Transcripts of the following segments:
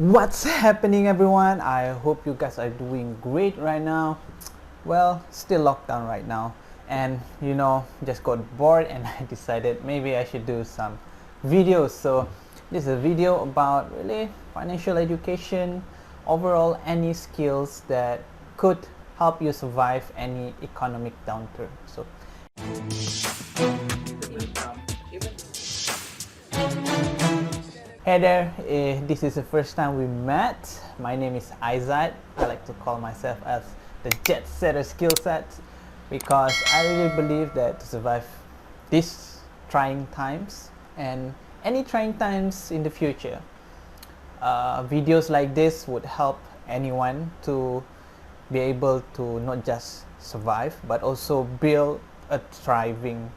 What's happening, everyone? I hope you guys are doing great right now. Well, still locked down right now, and just got bored and I decided maybe I should do some videos. So this is a video about really financial education, overall any skills that could help you survive any economic downturn. So hey there, this is the first time we met. My name is Aizat. I like to call myself as the jet setter skill set because I really believe that to survive these trying times and any trying times in the future, videos like this would help anyone to be able to not just survive but also build a thriving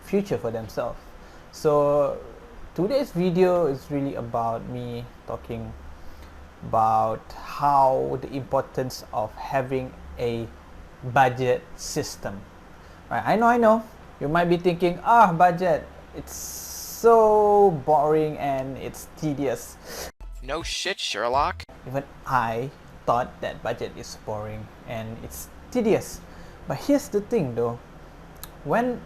future for themselves. So today's video is really about me talking about how the importance of having a budget system. Right? I know you might be thinking, budget, it's so boring and it's tedious. No shit, Sherlock. Even I thought that budget is boring and it's tedious. But here's the thing though, when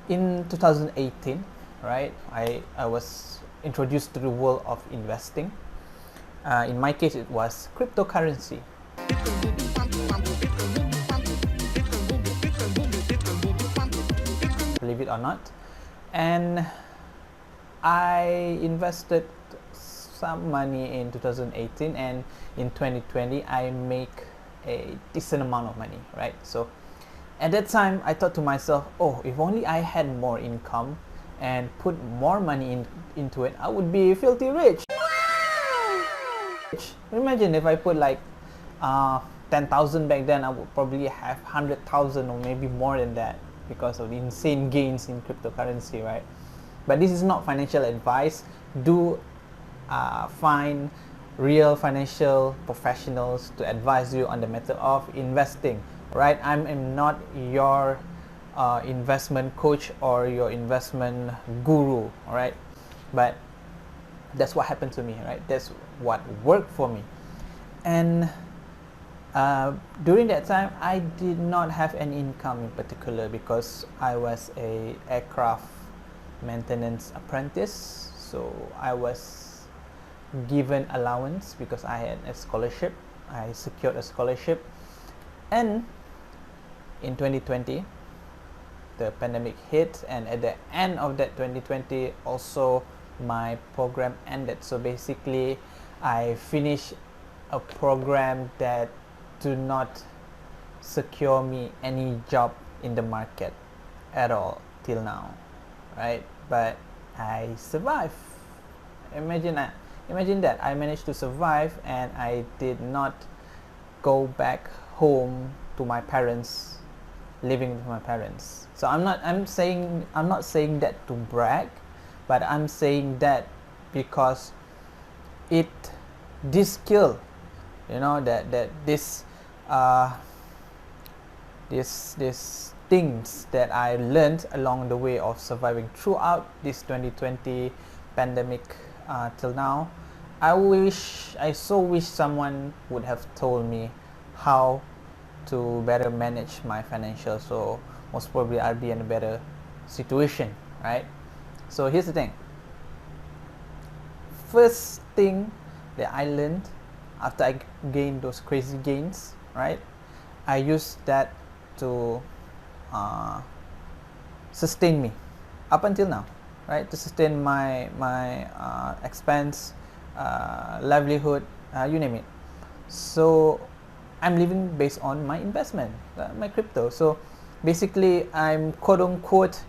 in 2018, right, I was introduced to the world of investing. In my case, it was cryptocurrency. Believe it or not. And I invested some money in 2018, and in 2020 I make a decent amount of money, right? So at that time I thought to myself, if only I had more income and put more money into it, I would be filthy rich. Imagine if I put like 10,000 back then, I would probably have 100,000 or maybe more than that because of the insane gains in cryptocurrency, right? But this is not financial advice. Do find real financial professionals to advise you on the method of investing, right? I'm not your investment coach or your investment guru, all right? But that's what happened to me, right? That's what worked for me. And during that time I did not have any income in particular because I was a aircraft maintenance apprentice. So I was given allowance because I had a scholarship. I secured a scholarship, and in 2020 the pandemic hit, and at the end of that 2020 also my program ended. So basically I finished a program that do not secure me any job in the market at all till now, right? But I survived. Imagine that I managed to survive and I did not go back home to my parents, living with my parents. So I'm not saying that to brag, but I'm saying that because this skill, that this things that I learned along the way of surviving throughout this 2020 pandemic till now, I so wish someone would have told me how to better manage my financials. So most probably I'll be in a better situation, right? So here's the thing. First thing that I learned after I gained those crazy gains, right? I used that to sustain me up until now, right? To sustain my expense, livelihood, you name it. So I'm living based on my investment, my crypto. So basically I'm quote unquote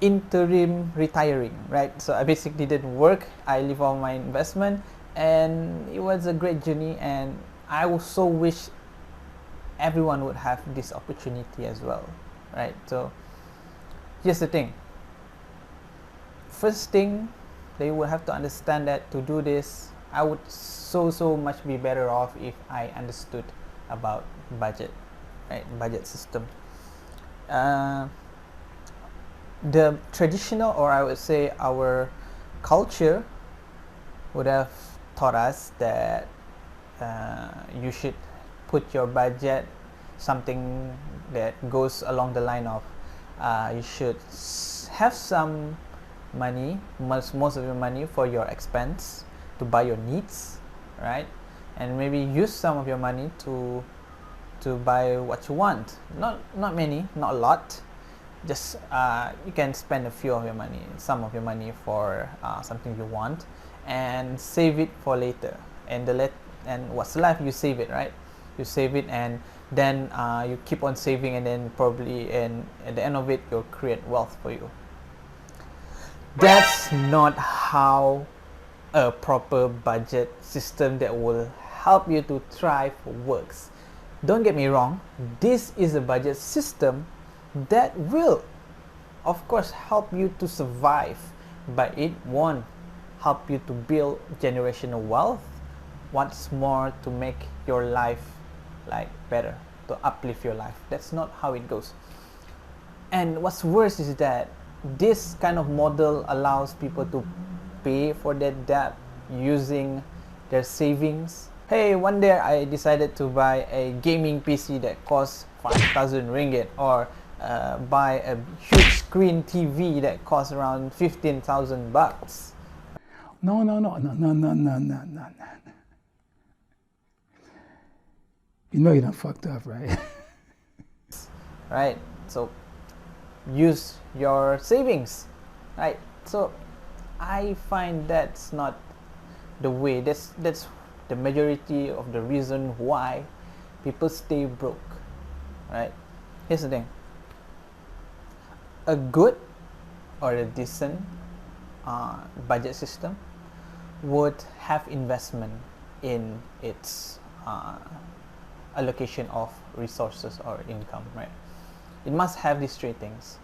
interim retiring, right? So I basically didn't work, I live on my investment, and it was a great journey, and I so wish everyone would have this opportunity as well, right? So here's the thing. First thing, they would have to understand that to do this, I would so much be better off if I understood about budget, right? Budget system. The traditional, or I would say our culture, would have taught us that you should put your budget something that goes along the line of you should have some money, most of your money for your expense, to buy your needs, right? And maybe use some of your money to buy what you want. Not many, not a lot. Just you can spend a few of your money, some of your money for something you want, and save it for later. And and what's left, you save it, right? You save it, and then you keep on saving, and then probably, and at the end of it, you'll create wealth for you. That's not how a proper budget system that will help you to thrive works. Don't get me wrong, this is a budget system that will, of course, help you to survive, but it won't help you to build generational wealth. What's more, to make your life like better, to uplift your life. That's not how it goes. And what's worse is that this kind of model allows people to pay for their debt using their savings. Hey, one day I decided to buy a gaming PC that costs 5,000 ringgit, or buy a huge screen TV that costs around 15,000 bucks. No. You know you done fucked up, right? Right? So use your savings, right? So I find that's not the way. That's the majority of the reason why people stay broke, right? Here's the thing. A good or a decent budget system would have investment in its allocation of resources or income, right? It must have these three things.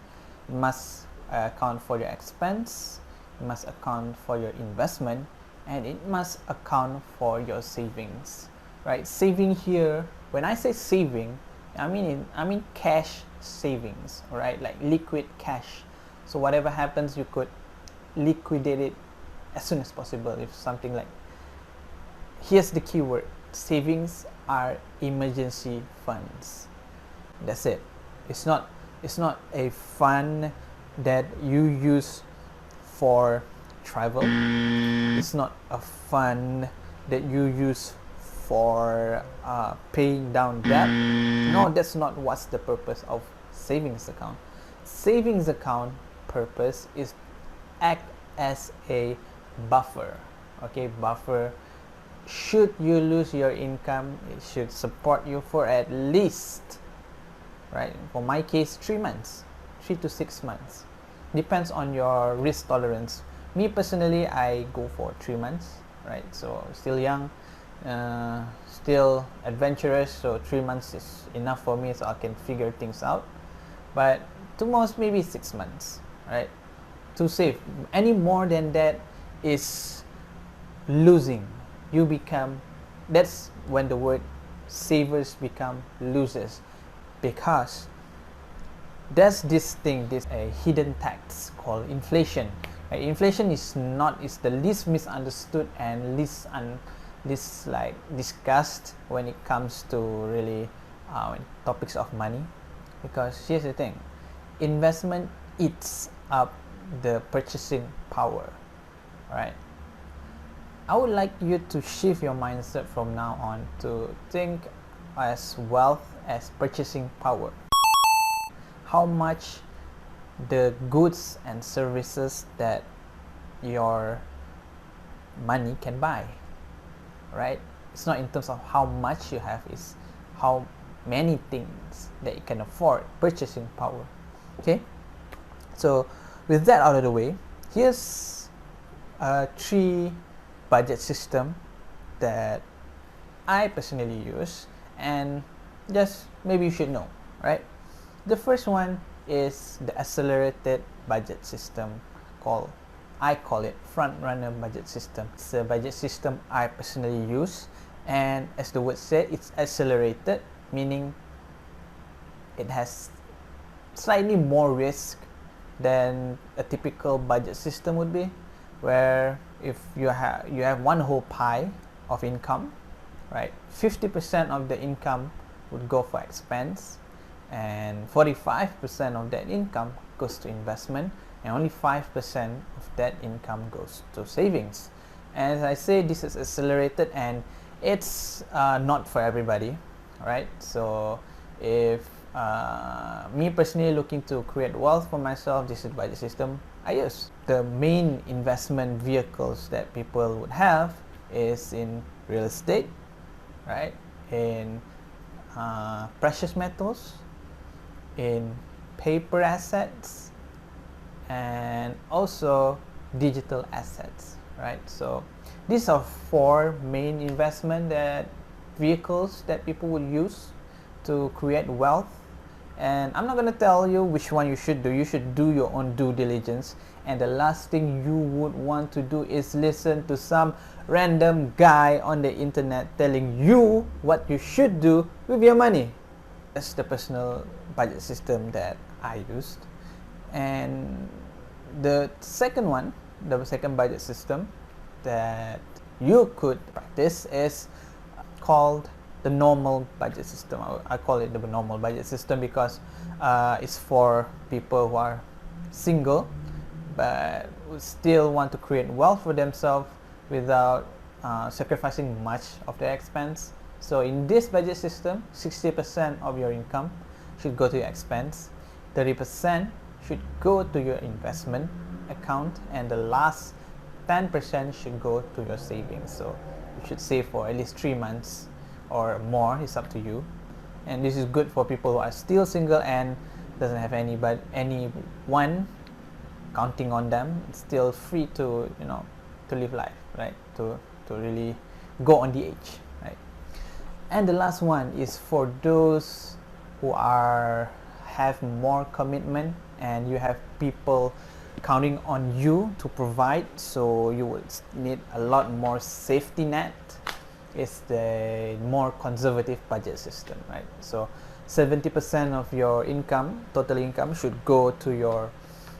It must account for your expense, it must account for your investment, and it must account for your savings, right? Saving here, when I say saving, I mean cash savings, right? Like liquid cash. So whatever happens, you could liquidate it as soon as possible. If something like, here's the keyword: savings are emergency funds. That's it. It's not a fund that you use for travel. It's not a fund that you use for paying down debt. No, that's not what's the purpose of savings account. Savings account purpose is act as a buffer. Okay, buffer. Should you lose your income, it should support you for at least, right, for my case, 3 months, 3 to 6 months. Depends on your risk tolerance. Me personally, I go for 3 months, right? So still young, still adventurous, so 3 months is enough for me, so I can figure things out. But to most, maybe 6 months, right, to save. Any more than that is losing. You become, that's when the word savers become losers, because there's this thing, this a hidden tax called inflation. Right? Inflation is the least misunderstood and least like discussed when it comes to really topics of money, because here's the thing: investment eats up the purchasing power, right? I would like you to shift your mindset from now on to think as wealth as purchasing power. How much the goods and services that your money can buy, right? It's not in terms of how much you have, it's how many things that you can afford. Purchasing power. Okay, so with that out of the way, here's 3 budget system that I personally use, and just maybe you should know, right? The first one is the accelerated budget system, I call it front runner budget system. It's a budget system I personally use, and as the word said, it's accelerated, meaning it has slightly more risk than a typical budget system would be. where if you have one whole pie of income, right? 50% of the income would go for expense, and 45% of that income goes to investment, and only 5% of that income goes to savings. And as I say, this is accelerated, and it's not for everybody, right? So if me personally looking to create wealth for myself, this is budget system I use. The main investment vehicles that people would have is in real estate, right? In precious metals, in paper assets, and also digital assets, right? So these are four main investment vehicles that people would use to create wealth. And I'm not going to tell you which one you should do. You should do your own due diligence. And the last thing you would want to do is listen to some random guy on the internet telling you what you should do with your money. That's the personal budget system that I used. And the second one, the second budget system that you could practice is called the normal budget system. I call it the normal budget system because it's for people who are single but who still want to create wealth for themselves without sacrificing much of their expense. So in this budget system, 60% of your income should go to your expense, 30% should go to your investment account, and the last 10% should go to your savings. So you should save for at least 3 months or more, it's up to you. And this is good for people who are still single and doesn't have anyone counting on them. It's still free to to live life, right? To really go on the edge, right? And the last one is for those who have more commitment and you have people counting on you to provide, so you would need a lot more safety net. Is the more conservative budget system, right? So 70% of your income, total income, should go to your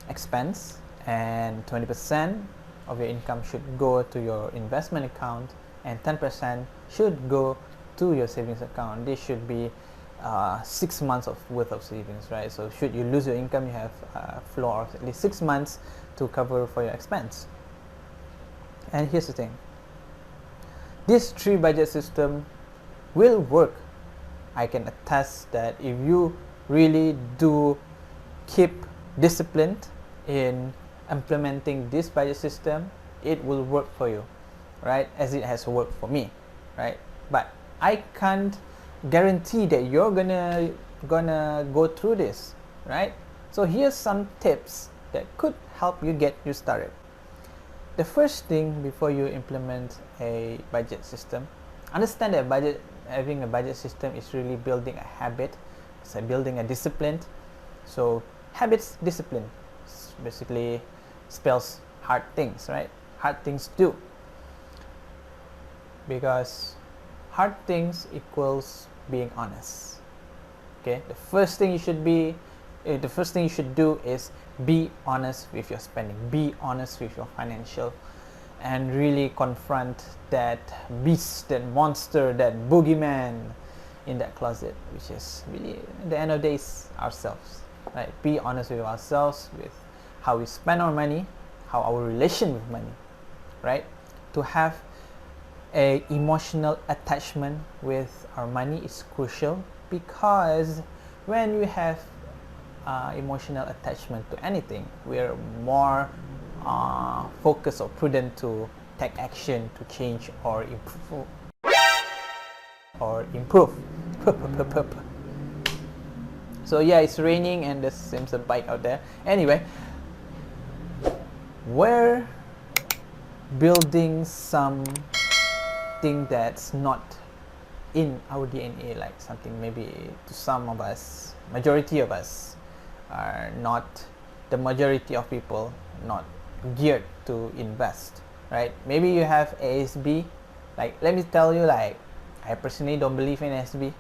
expense, and 20% of your income should go to your investment account, and 10% should go to your savings account. This should be 6 months of worth of savings, right? So should you lose your income, you have a flow of at least 6 months to cover for your expense. And here's the thing, this 3 budget system will work. I can attest that if you really do keep disciplined in implementing this budget system, it will work for you, right? As it has worked for me, right? But I can't guarantee that you're gonna go through this, right? So here's some tips that could help you get you started. The first thing before you implement a budget system, understand that having a budget system is really building a habit. It's like building a discipline. So habits, discipline, basically spells hard things, right? Hard things to do, because hard things equals being honest. Okay, the first thing you should do is be honest with your spending, be honest with your financial, and really confront that beast, that monster, that boogeyman in that closet, which is really at the end of the day is ourselves, right? Be honest with ourselves, with how we spend our money, how our relation with money, right? To have a emotional attachment with our money is crucial, because when we have emotional attachment to anything, we're more focused or prudent to take action to change or improve. So yeah, it's raining and there seems a bike out there. Anyway, we're building something that's not in our DNA, like something maybe to some of us, majority of us are not, the majority of people not geared to invest, right? Maybe you have ASB. Like, let me tell you, like, I personally don't believe in ASB,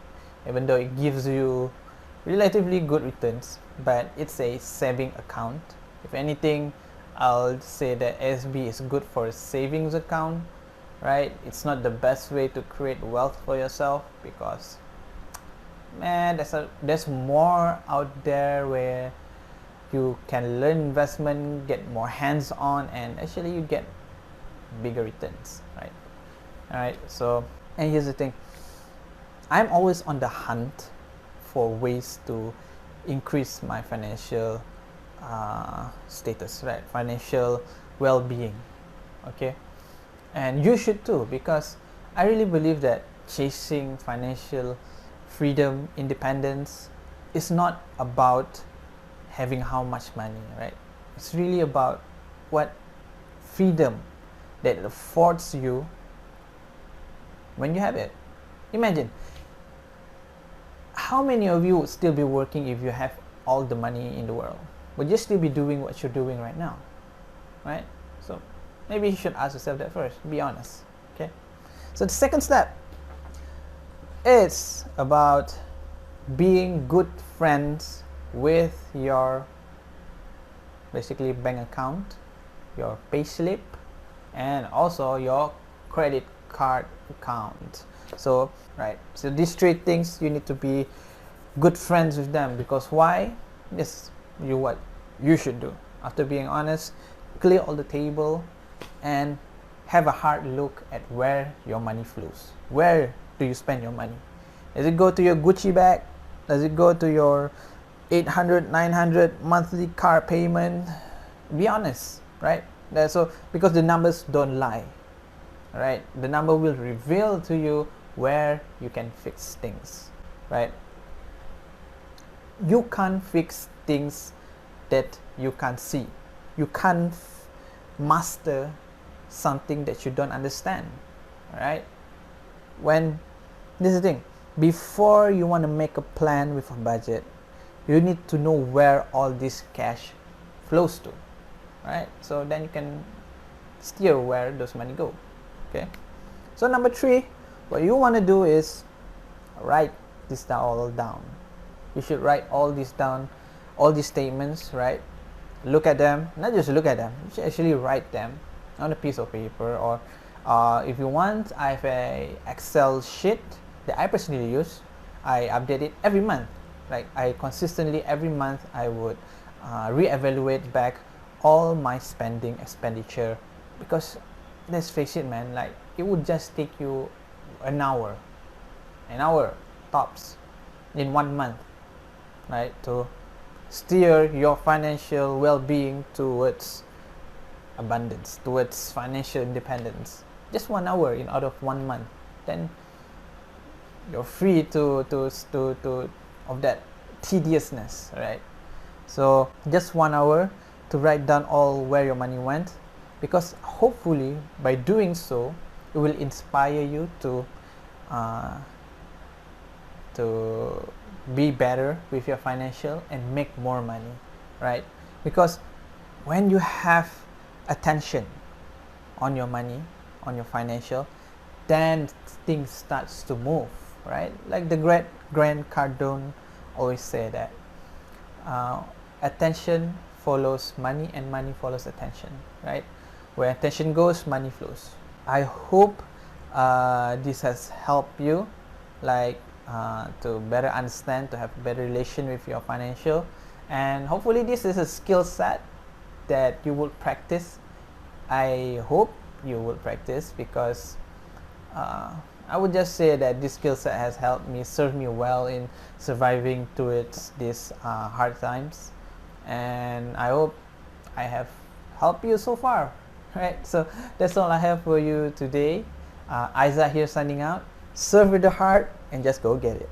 even though it gives you relatively good returns, but it's a saving account. If anything, I'll say that SB is good for a savings account, right? It's not the best way to create wealth for yourself, because man, there's more out there where you can learn investment, get more hands-on, and actually you get bigger returns, right? All right. So, and here's the thing, I'm always on the hunt for ways to increase my financial status, right? Financial well-being. Okay, and you should too, because I really believe that chasing financial freedom, independence is not about having how much money, right? It's really about what freedom that it affords you when you have it. Imagine, how many of you would still be working if you have all the money in the world? Would you still be doing what you're doing right now, right? So maybe you should ask yourself that first. Be honest. Okay, so the second step is about being good friends with your basically bank account, your payslip, and also your credit card account. So right, so these three things you need to be good friends with them, because why? Yes, what you should do after being honest, clear all the table and have a hard look at where your money flows. Where do you spend your money? Does it go to your Gucci bag? Does it go to your 800, 900 monthly car payment? Be honest, right? That's so, because the numbers don't lie, right? The number will reveal to you where you can fix things, right? You can't fix things that you can't see. You can't master something that you don't understand, right? When this is the thing, before you want to make a plan with a budget, you need to know where all this cash flows to, right? So then you can steer where those money go. Okay, so number 3, what you want to do is write this all down. You should write all this down, all these statements, right? Look at them, not just look at them, you should actually write them on a piece of paper, or if you want, I have a Excel sheet that I personally use. I update it every month. Like, I consistently every month I would reevaluate back all my expenditure, because let's face it, man, like, it would just take you an hour tops in 1 month, right, to steer your financial well-being towards abundance, towards financial independence. Just 1 hour in out of 1 month, then you're free to of that tediousness, right? So just 1 hour to write down all where your money went, because hopefully by doing so it will inspire you to be better with your financial and make more money, right? Because when you have attention on your money, on your financial, then things starts to move, right? Like the great Grant Cardone always say that attention follows money and money follows attention, right? Where attention goes, money flows. I hope this has helped you, like to better understand, to have a better relation with your financial, and hopefully this is a skill set that you will practice. I hope you will practice, because I would just say that this skill set has helped me, served me well in surviving towards these hard times, and I hope I have helped you so far, right? So that's all I have for you today. Isaac here signing out. Serve with the heart and just go get it.